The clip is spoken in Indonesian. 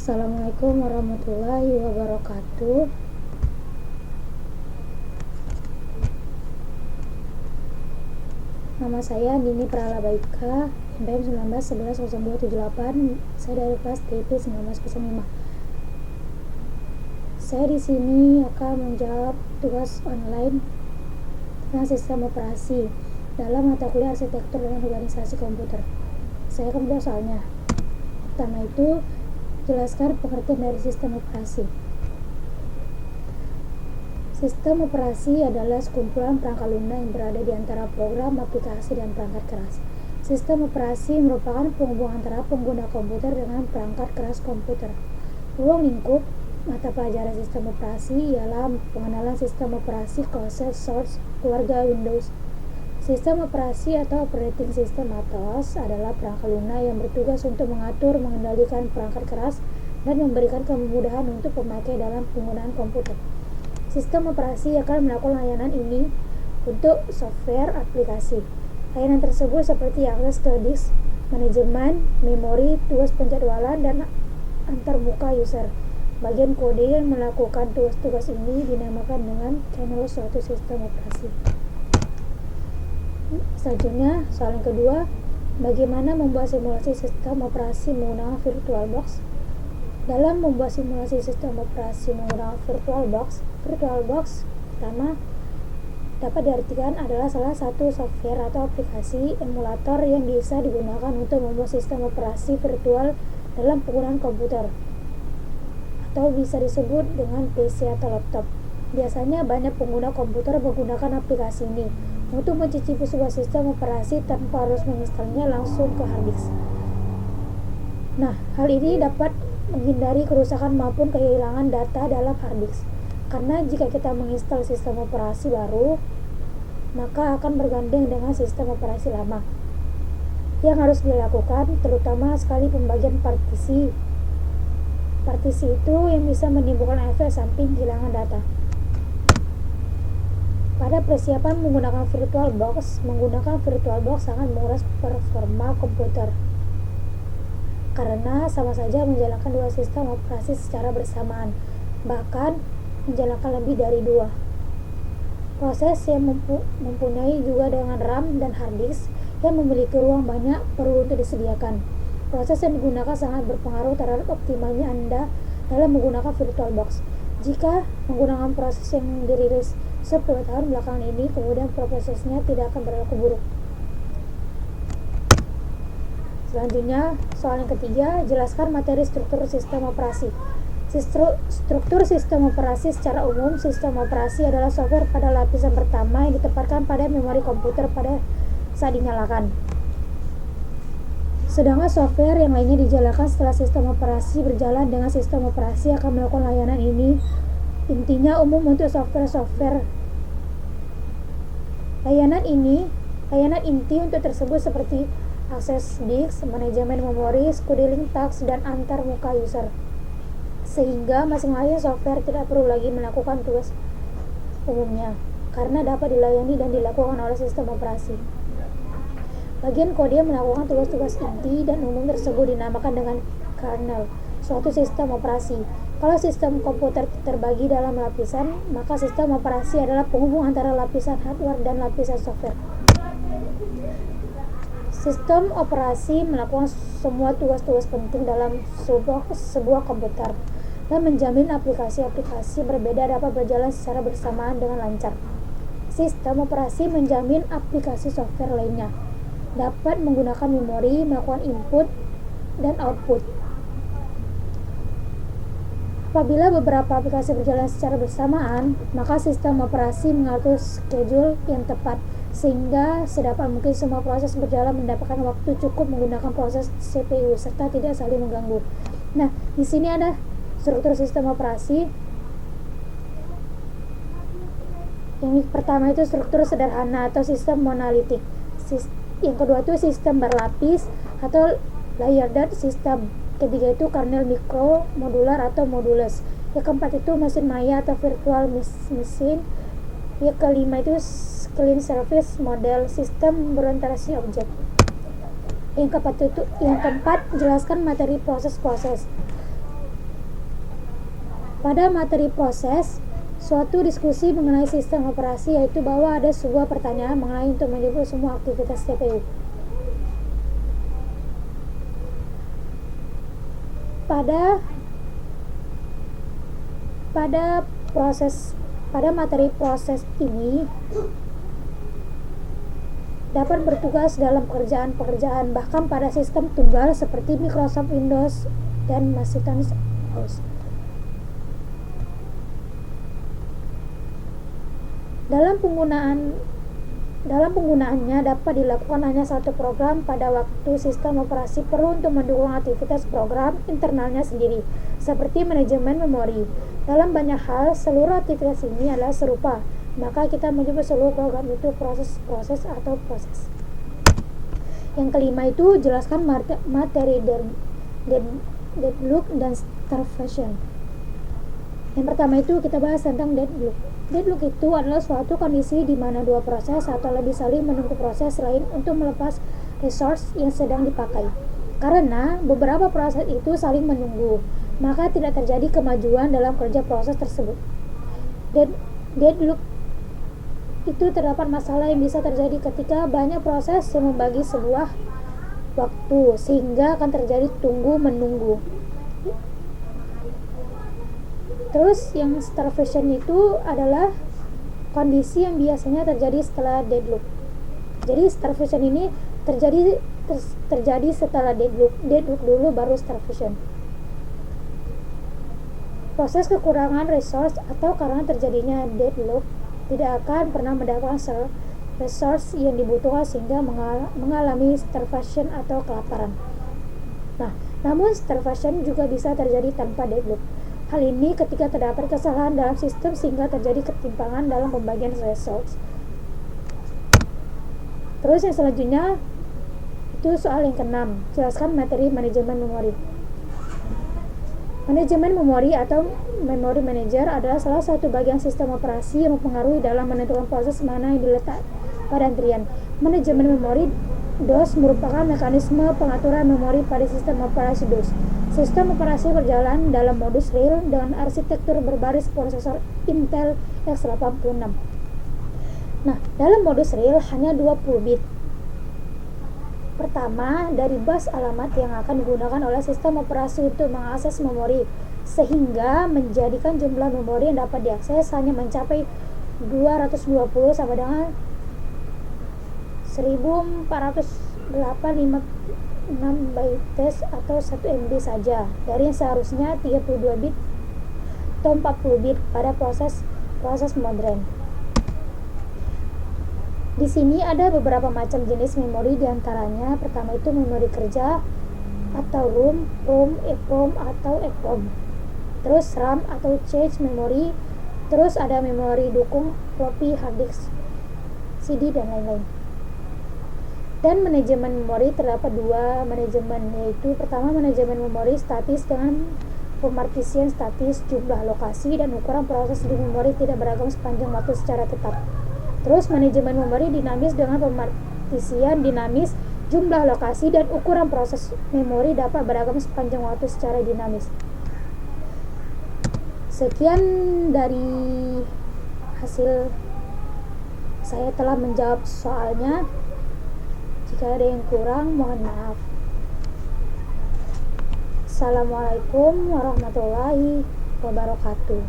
Assalamualaikum warahmatullahi wabarakatuh. Nama saya Nini Pralabaika, NPM 19110278. Saya dari kelas TP 1905. Saya di sini akan menjawab tugas online tentang sistem operasi dalam mata kuliah arsitektur dan organisasi komputer. Saya akan menjawab soalnya. Pertama itu, jelaskan pengertian dari sistem operasi. Sistem operasi adalah sekumpulan perangkat lunak yang berada di antara program, aplikasi, dan perangkat keras. Sistem operasi merupakan penghubung antara pengguna komputer dengan perangkat keras komputer. Ruang lingkup mata pelajaran sistem operasi ialah pengenalan sistem operasi, proses, source, keluarga Windows. Sistem operasi atau operating system (OS) adalah perangkat lunak yang bertugas untuk mengatur, mengendalikan perangkat keras, dan memberikan kemudahan untuk pemakai dalam penggunaan komputer. Sistem operasi akan melakukan layanan ini untuk software aplikasi. Layanan tersebut seperti akses ke disk, manajemen, memori, tugas penjadwalan, dan antarmuka user. Bagian kode yang melakukan tugas-tugas ini dinamakan dengan kernel suatu sistem operasi. Selanjutnya, soal yang kedua, bagaimana membuat simulasi sistem operasi menggunakan VirtualBox? Dalam membuat simulasi sistem operasi menggunakan VirtualBox pertama dapat diartikan adalah salah satu software atau aplikasi emulator yang bisa digunakan untuk membuat sistem operasi virtual dalam penggunaan komputer, atau bisa disebut dengan PC atau laptop. Biasanya banyak pengguna komputer menggunakan aplikasi ini untuk mencicipi sebuah sistem operasi tanpa harus menginstalnya langsung ke hard disk. Nah, hal ini dapat menghindari kerusakan maupun kehilangan data dalam hard disk. Karena jika kita menginstal sistem operasi baru, maka akan bergandeng dengan sistem operasi lama. Yang harus dilakukan terutama sekali pembagian partisi. Partisi itu yang bisa menimbulkan efek samping kehilangan data. Pada persiapan menggunakan VirtualBox sangat menguras performa komputer karena sama saja menjalankan dua sistem operasi secara bersamaan, bahkan menjalankan lebih dari dua. Proses yang mempunyai juga dengan RAM dan hard disk yang memiliki ruang banyak perlu untuk disediakan. Proses yang digunakan sangat berpengaruh terhadap optimalnya Anda dalam menggunakan VirtualBox. Jika menggunakan proses yang dirilis 10 tahun belakangan ini, kemudian prosesnya tidak akan berlaku buruk. Selanjutnya, soal yang ketiga, jelaskan materi struktur sistem operasi. Struktur sistem operasi secara umum, sistem operasi adalah software pada lapisan pertama yang ditempatkan pada memori komputer pada saat dinyalakan. Sedangkan software yang lainnya dijalankan setelah sistem operasi berjalan. Dengan sistem operasi akan melakukan layanan ini. Intinya umum untuk software. Layanan inti untuk tersebut seperti akses disk, manajemen memori, scheduling task, dan antar muka user. Sehingga masing-masing software tidak perlu lagi melakukan tugas umumnya, karena dapat dilayani dan dilakukan oleh sistem operasi. Bagian kode melakukan tugas-tugas inti dan umum tersebut dinamakan dengan kernel suatu sistem operasi. Kalau sistem komputer terbagi dalam lapisan, maka sistem operasi adalah penghubung antara lapisan hardware dan lapisan software. Sistem operasi melakukan semua tugas-tugas penting dalam sebuah komputer dan menjamin aplikasi-aplikasi berbeda dapat berjalan secara bersamaan dengan lancar. Sistem operasi menjamin aplikasi software lainnya dapat menggunakan memori, melakukan input dan output. Apabila beberapa aplikasi berjalan secara bersamaan, maka sistem operasi mengatur schedule yang tepat sehingga sedapat mungkin semua proses berjalan mendapatkan waktu cukup menggunakan proses CPU serta tidak saling mengganggu. Nah, di sini ada struktur sistem operasi. Yang pertama itu struktur sederhana atau sistem monolitik. Yang kedua itu sistem berlapis atau layered system. Ketiga itu kernel mikro, modular atau modules. Yang keempat itu mesin maya atau virtual machine. Yang kelima itu client service model, sistem berorientasi objek. Yang keempat, jelaskan materi proses. Pada materi proses, suatu diskusi mengenai sistem operasi, yaitu bahwa ada sebuah pertanyaan mengenai untuk menyebut semua aktivitas CPU. Pada materi proses ini dapat bertugas dalam pekerjaan-pekerjaan bahkan pada sistem tunggal seperti Microsoft Windows dan Macintosh OS. Dalam penggunaannya dapat dilakukan hanya satu program pada waktu sistem operasi perlu untuk mendukung aktivitas program internalnya sendiri, seperti manajemen memori. Dalam banyak hal, seluruh aktivitas ini adalah serupa, maka kita menyebut seluruh program itu proses atau proses. Yang kelima itu jelaskan materi deadlock dan starvation. Yang pertama itu kita bahas tentang deadlock. Deadlock itu adalah suatu kondisi di mana dua proses atau lebih saling menunggu proses lain untuk melepas resource yang sedang dipakai. Karena beberapa proses itu saling menunggu, maka tidak terjadi kemajuan dalam kerja proses tersebut. Deadlock itu terdapat masalah yang bisa terjadi ketika banyak proses yang membagi sebuah waktu, sehingga akan terjadi tunggu-menunggu. Terus yang starvation itu adalah kondisi yang biasanya terjadi setelah deadlock. Jadi starvation ini terjadi setelah deadlock dulu baru starvation. Proses kekurangan resource atau karena terjadinya deadlock tidak akan pernah mendapatkan resource yang dibutuhkan sehingga mengalami starvation atau kelaparan. Namun starvation juga bisa terjadi tanpa deadlock. Hal ini ketika terdapat kesalahan dalam sistem sehingga terjadi ketimpangan dalam pembagian resource. Terus yang selanjutnya itu soal yang keenam, jelaskan materi manajemen memori. Manajemen memori atau memory manager adalah salah satu bagian sistem operasi yang mempengaruhi dalam menentukan proses mana yang diletak pada antrian. Manajemen memori DOS merupakan mekanisme pengaturan memori pada sistem operasi DOS. Sistem operasi berjalan dalam modus real dengan arsitektur berbaris prosesor Intel x86. Dalam modus real hanya 20 bit. Pertama, dari bus alamat yang akan digunakan oleh sistem operasi untuk mengakses memori, sehingga menjadikan jumlah memori yang dapat diakses hanya mencapai 220 sama dengan 1486 bytes atau 1 MB saja, dari yang seharusnya 32 bit atau 40 bit pada proses modern. Di sini ada beberapa macam jenis memori, diantaranya pertama itu memori kerja atau ROM, EEPROM atau EEPROM. Terus RAM atau cache memory. Terus ada memori dukung, floppy, hard disk, CD dan lain-lain. Dan manajemen memori terdapat dua manajemen, yaitu pertama manajemen memori statis dengan pemartisian statis, jumlah lokasi dan ukuran proses di memori tidak beragam sepanjang waktu secara tetap. Terus manajemen memori dinamis dengan pemartisian dinamis, jumlah lokasi dan ukuran proses memori dapat beragam sepanjang waktu secara dinamis. Sekian dari hasil saya telah menjawab soalnya. Jika ada yang kurang, mohon maaf. Assalamualaikum warahmatullahi wabarakatuh.